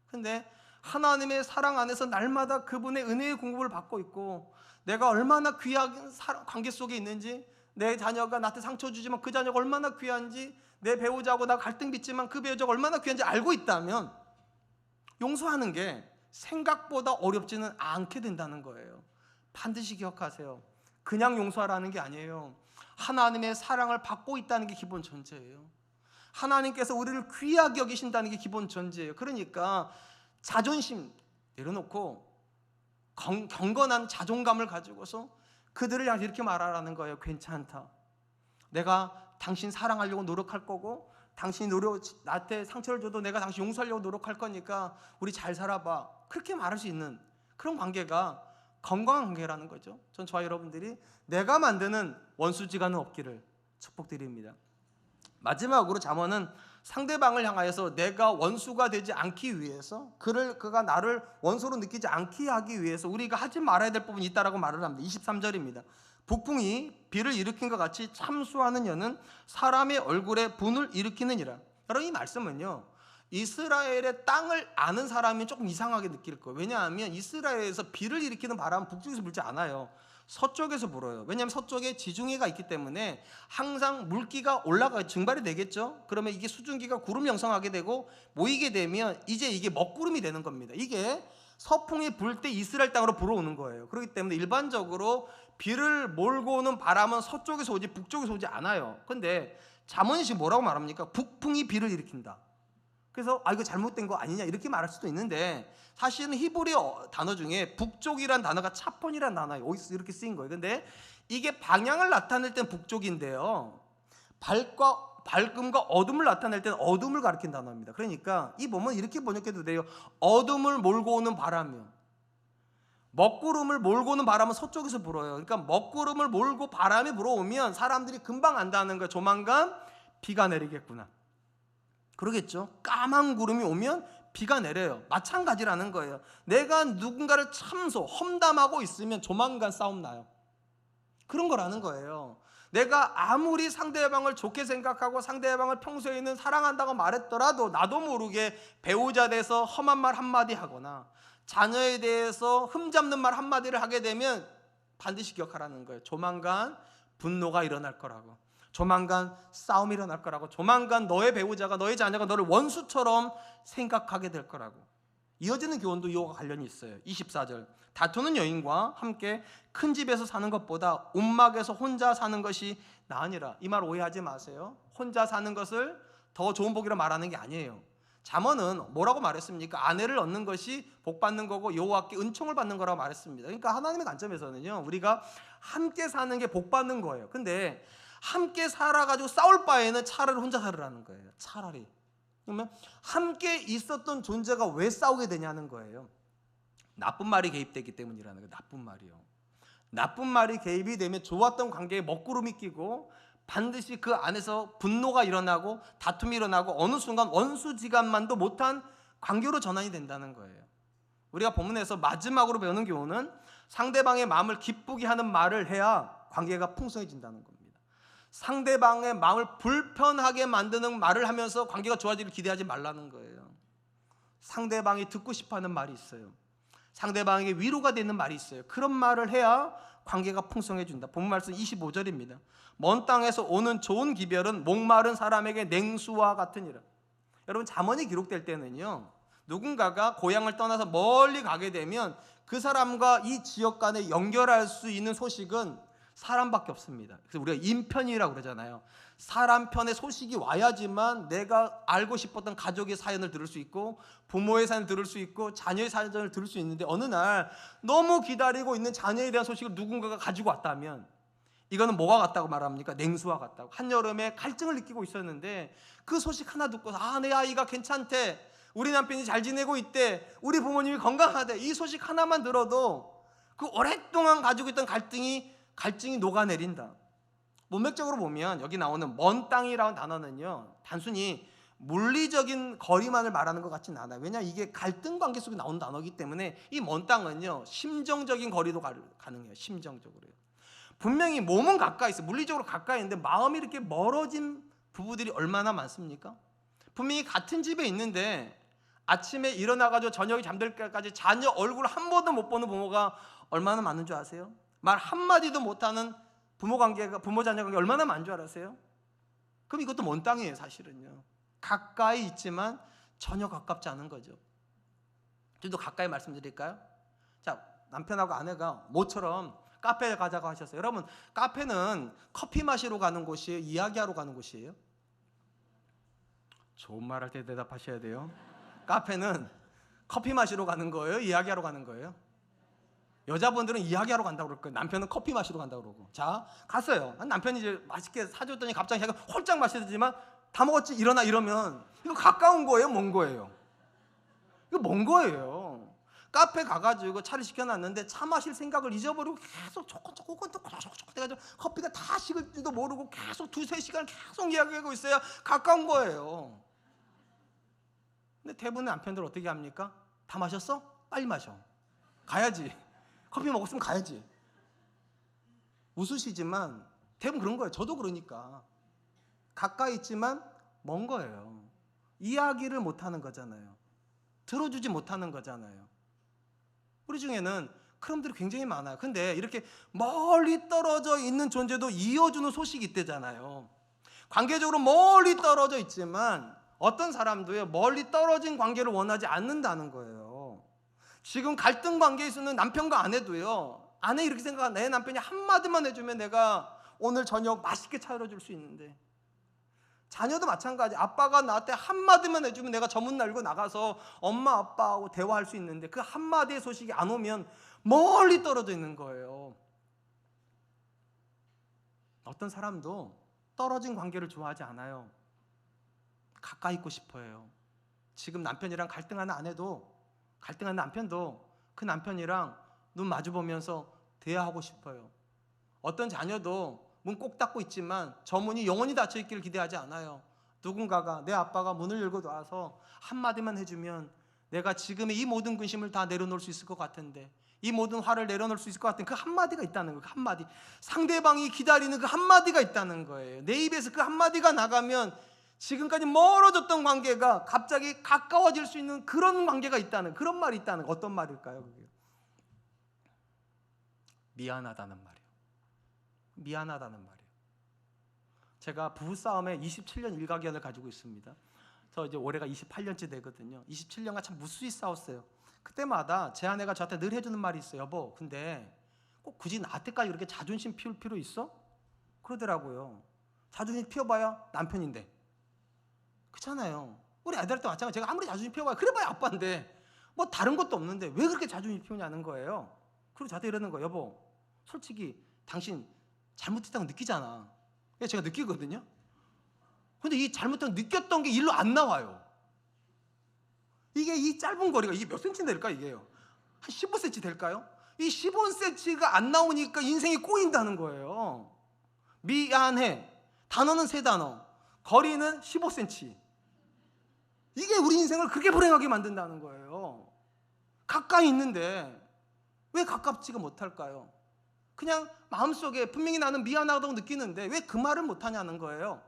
근데 하나님의 사랑 안에서 날마다 그분의 은혜의 공급을 받고 있고, 내가 얼마나 귀한 관계 속에 있는지, 내 자녀가 나한테 상처 주지만 그 자녀가 얼마나 귀한지, 내 배우자하고 나 갈등 빚지만 그 배우자가 얼마나 귀한지 알고 있다면 용서하는 게 생각보다 어렵지는 않게 된다는 거예요. 반드시 기억하세요. 그냥 용서하라는 게 아니에요. 하나님의 사랑을 받고 있다는 게 기본 전제예요. 하나님께서 우리를 귀하게 여기신다는 게 기본 전제예요. 그러니까 자존심 내려놓고 경건한 자존감을 가지고서 그들을 향해 이렇게 말하라는 거예요. 괜찮다. 내가 당신 사랑하려고 노력할 거고, 당신이 나한테 상처를 줘도 내가 당신 용서하려고 노력할 거니까 우리 잘 살아봐. 그렇게 말할 수 있는 그런 관계가 건강한 관계라는 거죠. 전 저와 여러분들이 내가 만드는 원수지간은 없기를 축복드립니다. 마지막으로 잠언은 상대방을 향하여서 내가 원수가 되지 않기 위해서, 그가 나를 원수로 느끼지 않게 하기 위해서 우리가 하지 말아야 될 부분이 있다라고 말을 합니다. 23절입니다. 북풍이 비를 일으킨 것 같이 참수하는 여는 사람의 얼굴에 분을 일으키느니라. 여러분, 이 말씀은요, 이스라엘의 땅을 아는 사람이 조금 이상하게 느낄 거예요. 왜냐하면 이스라엘에서 비를 일으키는 바람은 북쪽에서 불지 않아요. 서쪽에서 불어요. 왜냐하면 서쪽에 지중해가 있기 때문에 항상 물기가 증발이 되겠죠. 그러면 이게 수증기가 구름 형성하게 되고 모이게 되면 이제 이게 먹구름이 되는 겁니다. 이게 서풍이 불 때 이스라엘 땅으로 불어오는 거예요. 그렇기 때문에 일반적으로 비를 몰고 오는 바람은 서쪽에서 오지 북쪽에서 오지 않아요. 근데 잠언이 지금 뭐라고 말합니까? 북풍이 비를 일으킨다. 그래서 이거 잘못된 거 아니냐 이렇게 말할 수도 있는데, 사실은 히브리 단어 중에 북쪽이란 단어가 차폰이란 단어예요. 이렇게 쓰인 거예요. 근데 이게 방향을 나타낼 때는 북쪽인데요, 밝음과 어둠을 나타낼 때는 어둠을 가리킨 단어입니다. 그러니까 이 보면 이렇게 번역해도 돼요. 어둠을 몰고 오는 바람이요. 먹구름을 몰고 오는 바람은 서쪽에서 불어요. 그러니까 먹구름을 몰고 바람이 불어오면 사람들이 금방 안다는 거예요. 조만간 비가 내리겠구나. 그러겠죠. 까만 구름이 오면 비가 내려요. 마찬가지라는 거예요. 내가 누군가를 험담하고 있으면 조만간 싸움 나요. 그런 거라는 거예요. 내가 아무리 상대방을 좋게 생각하고 상대방을 평소에는 사랑한다고 말했더라도 나도 모르게 배우자 돼서 험한 말 한마디 하거나 자녀에 대해서 흠잡는 말 한마디를 하게 되면 반드시 기억하라는 거예요. 조만간 분노가 일어날 거라고, 조만간 싸움이 일어날 거라고, 조만간 너의 배우자가, 너의 자녀가 너를 원수처럼 생각하게 될 거라고. 이어지는 교훈도 이와 관련이 있어요. 24절, 다투는 여인과 함께 큰 집에서 사는 것보다 움막에서 혼자 사는 것이 나으니라. 이 말 오해하지 마세요. 혼자 사는 것을 더 좋은 복이라 말하는 게 아니에요. 잠언은 뭐라고 말했습니까? 아내를 얻는 것이 복 받는 거고 여호와께 은총을 받는 거라고 말했습니다. 그러니까 하나님의 관점에서는요, 우리가 함께 사는 게 복 받는 거예요. 근데 함께 살아가지고 싸울 바에는 차라리 혼자 살으라는 거예요. 차라리. 그러면 함께 있었던 존재가 왜 싸우게 되냐는 거예요. 나쁜 말이 개입되기 때문이라는 거예요. 나쁜 말이요. 나쁜 말이 개입이 되면 좋았던 관계에 먹구름이 끼고 반드시 그 안에서 분노가 일어나고 다툼이 일어나고 어느 순간 원수지간만도 못한 관계로 전환이 된다는 거예요. 우리가 본문에서 마지막으로 배우는 교훈은 상대방의 마음을 기쁘게 하는 말을 해야 관계가 풍성해진다는 겁니다. 상대방의 마음을 불편하게 만드는 말을 하면서 관계가 좋아지기를 기대하지 말라는 거예요. 상대방이 듣고 싶어하는 말이 있어요. 상대방에게 위로가 되는 말이 있어요. 그런 말을 해야 관계가 풍성해진다. 본문 말씀 25절입니다. 먼 땅에서 오는 좋은 기별은 목마른 사람에게 냉수와 같으니라. 여러분, 잠언이 기록될 때는요, 누군가가 고향을 떠나서 멀리 가게 되면 그 사람과 이 지역 간에 연결할 수 있는 소식은 사람밖에 없습니다. 그래서 우리가 인편이라고 그러잖아요. 사람 편의 소식이 와야지만 내가 알고 싶었던 가족의 사연을 들을 수 있고 부모의 사연을 들을 수 있고 자녀의 사연을 들을 수 있는데, 어느 날 너무 기다리고 있는 자녀에 대한 소식을 누군가가 가지고 왔다면 이거는 뭐가 같다고 말합니까? 냉수와 같다고. 한여름에 갈증을 느끼고 있었는데 그 소식 하나 듣고 내 아이가 괜찮대, 우리 남편이 잘 지내고 있대, 우리 부모님이 건강하대, 이 소식 하나만 들어도 그 오랫동안 가지고 있던 갈증이 녹아내린다. 문맥적으로 보면 여기 나오는 먼 땅이라는 단어는요, 단순히 물리적인 거리만을 말하는 것 같지는 않아요. 왜냐하면 이게 갈등 관계 속에 나온 단어이기 때문에 이 먼 땅은요, 심정적인 거리도 가능해요. 심정적으로요. 분명히 몸은 가까이 있어요. 물리적으로 가까이 있는데 마음이 이렇게 멀어진 부부들이 얼마나 많습니까? 분명히 같은 집에 있는데 아침에 일어나가지고 저녁이 잠들 때까지 자녀 얼굴 한 번도 못 보는 부모가 얼마나 많은 줄 아세요? 말 한마디도 못하는 부모 자녀 관계 얼마나 많은 줄 알았어요? 그럼 이것도 먼 땅이에요. 사실은요, 가까이 있지만 전혀 가깝지 않은 거죠. 좀 더 가까이 말씀드릴까요? 자, 남편하고 아내가 모처럼 카페에 가자고 하셨어요. 여러분, 카페는 커피 마시러 가는 곳이에요? 이야기하러 가는 곳이에요? 좋은 말 할 때 대답하셔야 돼요. 카페는 커피 마시러 가는 거예요? 이야기하러 가는 거예요? 여자분들은 이야기하러 간다고 그럴 거예요. 남편은 커피 마시러 간다고 그러고. 자, 갔어요. 남편이 이제 맛있게 사줬더니 갑자기 자기가 홀짝 마시더지만 다 먹었지 일어나 이러면 이거 가까운 거예요? 먼 거예요? 이거 먼 거예요. 카페 가가지고 차를 시켜놨는데 차 마실 생각을 잊어버리고 계속 조금 해가지고 커피가 다 식을지도 모르고 계속 2-3시간 계속 이야기하고 있어야 가까운 거예요. 근데 대부분 남편들 어떻게 합니까? 다 마셨어? 빨리 마셔. 가야지. 커피 먹었으면 가야지. 웃으시지만 대부분 그런 거예요. 저도 그러니까. 가까이 있지만 먼 거예요. 이야기를 못하는 거잖아요. 들어주지 못하는 거잖아요. 우리 중에는 그런 분들이 굉장히 많아요. 근데 이렇게 멀리 떨어져 있는 존재도 이어주는 소식이 있대잖아요. 관계적으로 멀리 떨어져 있지만 어떤 사람도요, 멀리 떨어진 관계를 원하지 않는다는 거예요. 지금 갈등 관계에 있는 남편과 아내도요, 아내 이렇게 생각하는, 내 남편이 한마디만 해주면 내가 오늘 저녁 맛있게 차려줄 수 있는데, 자녀도 마찬가지. 아빠가 나한테 한마디만 해주면 내가 저 문 열고 나가서 엄마 아빠하고 대화할 수 있는데 그 한마디의 소식이 안 오면 멀리 떨어져 있는 거예요. 어떤 사람도 떨어진 관계를 좋아하지 않아요. 가까이 있고 싶어요. 지금 남편이랑 갈등하는 아내도, 갈등하는 남편도 그 남편이랑 눈 마주 보면서 대화하고 싶어요. 어떤 자녀도 문 꼭 닫고 있지만 저 문이 영원히 닫혀 있기를 기대하지 않아요. 누군가가, 내 아빠가 문을 열고 나와서 한마디만 해주면 내가 지금의 이 모든 근심을 다 내려놓을 수 있을 것 같은데, 이 모든 화를 내려놓을 수 있을 것 같은 그 한마디가 있다는 거예요. 그 한마디. 상대방이 기다리는 그 한마디가 있다는 거예요. 내 입에서 그 한마디가 나가면 지금까지 멀어졌던 관계가 갑자기 가까워질 수 있는 그런 관계가 있다는, 그런 말이 있다는 거. 어떤 말일까요? 그게? 미안하다는 말이에요. 미안하다는 말이에요. 제가 부부싸움에 27년 일가견을 가지고 있습니다. 저 이제 올해가 28년째 되거든요. 27년간 참 무수히 싸웠어요. 그때마다 제 아내가 저한테 늘 해주는 말이 있어요. 여보, 근데 꼭 굳이 나한테까지 그렇게 자존심 피울 필요 있어? 그러더라고요. 자존심 피워봐야 남편인데. 그렇잖아요. 우리 아들한테 마찬가지. 제가 아무리 자존심 피워봐야 그래봐야 아빠인데 뭐 다른 것도 없는데 왜 그렇게 자존심 피우냐는 거예요. 그리고 저한테 이러는 거예요. 여보, 솔직히 당신 잘못했다고 느끼잖아. 제가 느끼거든요. 근데 이 잘못한 느꼈던 게 일로 안 나와요. 이게 이 짧은 거리가 이게 몇 센치 될까 이게요? 한 15cm 될까요? 이 15cm가 안 나오니까 인생이 꼬인다는 거예요. 미안해. 단어는 3단어. 거리는 15cm. 이게 우리 인생을 그렇게 불행하게 만든다는 거예요. 가까이 있는데 왜 가깝지가 못할까요? 그냥 마음속에 분명히 나는 미안하다고 느끼는데 왜 그 말을 못하냐는 거예요.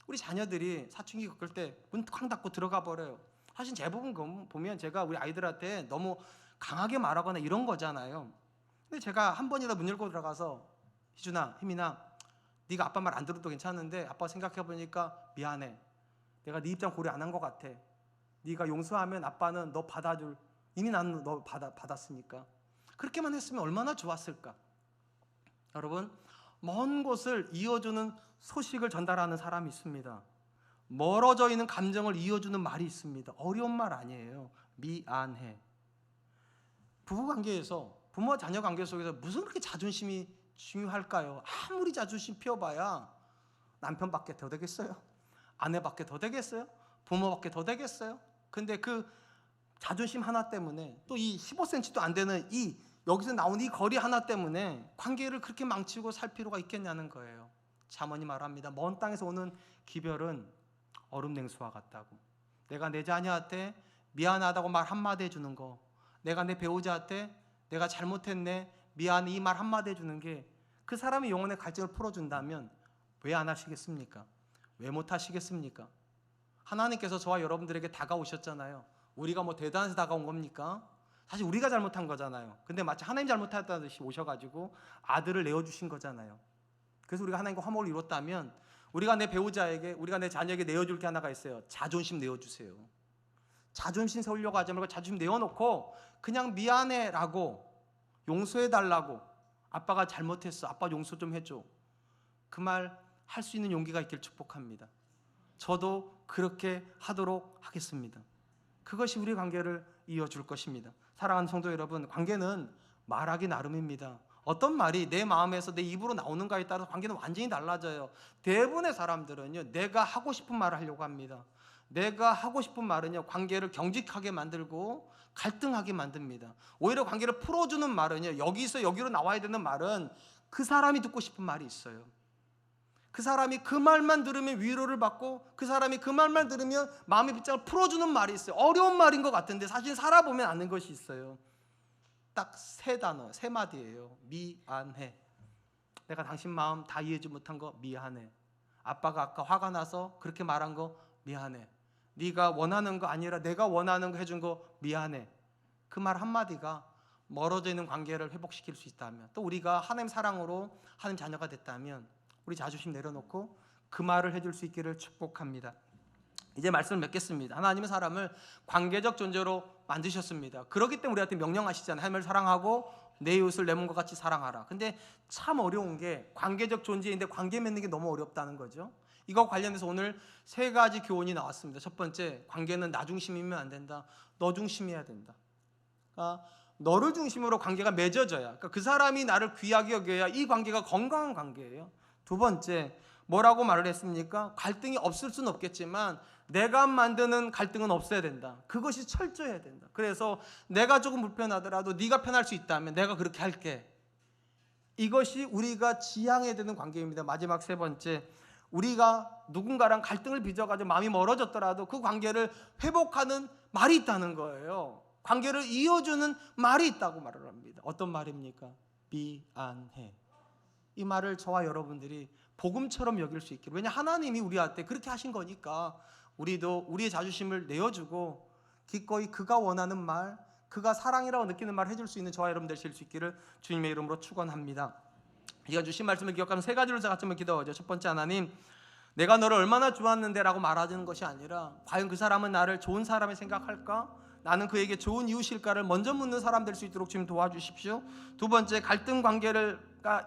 우리 자녀들이 사춘기 겪을 때 문 쾅 닫고 들어가 버려요. 사실 대부분 보면 제가 우리 아이들한테 너무 강하게 말하거나 이런 거잖아요. 근데 제가 한 번이라도 문 열고 들어가서 희준아, 혜민아, 네가 아빠 말 안 들어도 괜찮은데 아빠 생각해보니까 미안해. 내가 네 입장 고려 안 한 것 같아. 네가 용서하면 아빠는 너 받아줄, 이미 나는 너 받았으니까. 그렇게만 했으면 얼마나 좋았을까. 여러분, 먼 곳을 이어주는 소식을 전달하는 사람이 있습니다. 멀어져 있는 감정을 이어주는 말이 있습니다. 어려운 말 아니에요. 미안해. 부부관계에서, 부모와 자녀 관계 속에서 무슨 그렇게 자존심이 중요할까요? 아무리 자존심 피워봐야 남편밖에 더 되겠어요? 아내밖에 더 되겠어요? 부모밖에 더 되겠어요? 근데 그 자존심 하나 때문에 또 이 15cm도 안 되는 이 여기서 나온 이 거리 하나 때문에 관계를 그렇게 망치고 살 필요가 있겠냐는 거예요. 잠언이 말합니다. 먼 땅에서 오는 기별은 얼음 냉수와 같다고. 내가 내 자녀한테 미안하다고 말 한마디 해주는 거, 내가 내 배우자한테 내가 잘못했네, 미안해, 이 말 한마디 해주는 게 그 사람의 영혼의 갈증을 풀어준다면 왜 안 하시겠습니까? 왜 못 하시겠습니까? 하나님께서 저와 여러분들에게 다가오셨잖아요. 우리가 뭐 대단해서 다가온 겁니까? 사실 우리가 잘못한 거잖아요. 근데 마치 하나님 잘못했다는 듯이 오셔가지고 아들을 내어주신 거잖아요. 그래서 우리가 하나님과 화목을 이뤘다면 우리가 내 배우자에게, 우리가 내 자녀에게 내어줄 게 하나가 있어요. 자존심 내어주세요. 자존심 세우려고 하지 말고 자존심 내어놓고 그냥 미안해라고, 용서해달라고, 아빠가 잘못했어, 아빠 용서 좀 해줘, 그 말 할 수 있는 용기가 있길 축복합니다. 저도 그렇게 하도록 하겠습니다. 그것이 우리 관계를 이어줄 것입니다. 사랑하는 성도 여러분, 관계는 말하기 나름입니다. 어떤 말이 내 마음에서 내 입으로 나오는가에 따라서 관계는 완전히 달라져요. 대부분의 사람들은요, 내가 하고 싶은 말을 하려고 합니다. 내가 하고 싶은 말은요, 관계를 경직하게 만들고 갈등하게 만듭니다. 오히려 관계를 풀어주는 말은요, 여기서 여기로 나와야 되는 말은 그 사람이 듣고 싶은 말이 있어요. 그 사람이 그 말만 들으면 위로를 받고, 그 사람이 그 말만 들으면 마음의 빗장을 풀어주는 말이 있어요. 어려운 말인 것 같은데 사실 살아보면 아는 것이 있어요. 딱 3단어, 3마디예요. 미안해. 내가 당신 마음 다 이해하지 못한 거 미안해. 아빠가 아까 화가 나서 그렇게 말한 거 미안해. 네가 원하는 거 아니라 내가 원하는 거 해준 거 미안해. 그 말 한마디가 멀어져 있는 관계를 회복시킬 수 있다면, 또 우리가 하나님 사랑으로 하나님 자녀가 됐다면 우리 자존심 내려놓고 그 말을 해줄 수 있기를 축복합니다. 이제 말씀을 맺겠습니다. 하나님은 사람을 관계적 존재로 만드셨습니다. 그렇기 때문에 우리한테 명령하시잖아요. 하나님을 사랑하고 내 이웃을 내 몸과 같이 사랑하라. 근데 참 어려운 게 관계적 존재인데 관계 맺는 게 너무 어렵다는 거죠. 이거 관련해서 오늘 3가지 교훈이 나왔습니다. 첫 번째, 관계는 나 중심이면 안 된다. 너 중심이어야 된다. 그러니까 너를 중심으로 관계가 맺어져야, 그러니까 그 사람이 나를 귀하게 여겨야 이 관계가 건강한 관계예요. 두 번째, 뭐라고 말을 했습니까? 갈등이 없을 수는 없겠지만 내가 만드는 갈등은 없어야 된다. 그것이 철저해야 된다. 그래서 내가 조금 불편하더라도 네가 편할 수 있다면 내가 그렇게 할게. 이것이 우리가 지향해야 되는 관계입니다. 마지막 3번째, 우리가 누군가랑 갈등을 빚어가지고 마음이 멀어졌더라도 그 관계를 회복하는 말이 있다는 거예요. 관계를 이어주는 말이 있다고 말을 합니다. 어떤 말입니까? 미안해. 이 말을 저와 여러분들이 복음처럼 여길 수 있기를. 왜냐 하나님이 우리한테 그렇게 하신 거니까 우리도 우리의 자존심을 내어주고 기꺼이 그가 원하는 말, 그가 사랑이라고 느끼는 말을 해줄 수 있는 저와 여러분 되실 수 있기를 주님의 이름으로 축원합니다. 이가 주신 말씀을 기억하면 세 가지로 같이 한번 기도하죠. 첫 번째, 하나님, 내가 너를 얼마나 좋았는데 라고 말하는 것이 아니라 과연 그 사람은 나를 좋은 사람이 생각할까? 나는 그에게 좋은 이웃일까를 먼저 묻는 사람 될 수 있도록 지금 도와주십시오. 두 번째, 갈등 관계가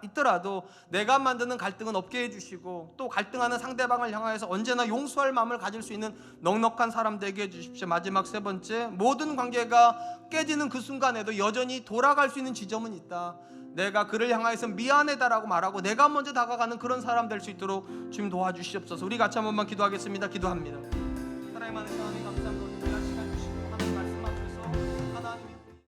있더라도 내가 만드는 갈등은 없게 해주시고 또 갈등하는 상대방을 향하여서 언제나 용서할 마음을 가질 수 있는 넉넉한 사람 되게 해주십시오. 마지막 세 번째, 모든 관계가 깨지는 그 순간에도 여전히 돌아갈 수 있는 지점은 있다. 내가 그를 향하여서 미안하다라고 말하고 내가 먼저 다가가는 그런 사람 될 수 있도록 주님 도와주시옵소서. 우리 같이 한 번만 기도하겠습니다. 기도합니다. 사랑의 많은 하나님 감사합니다.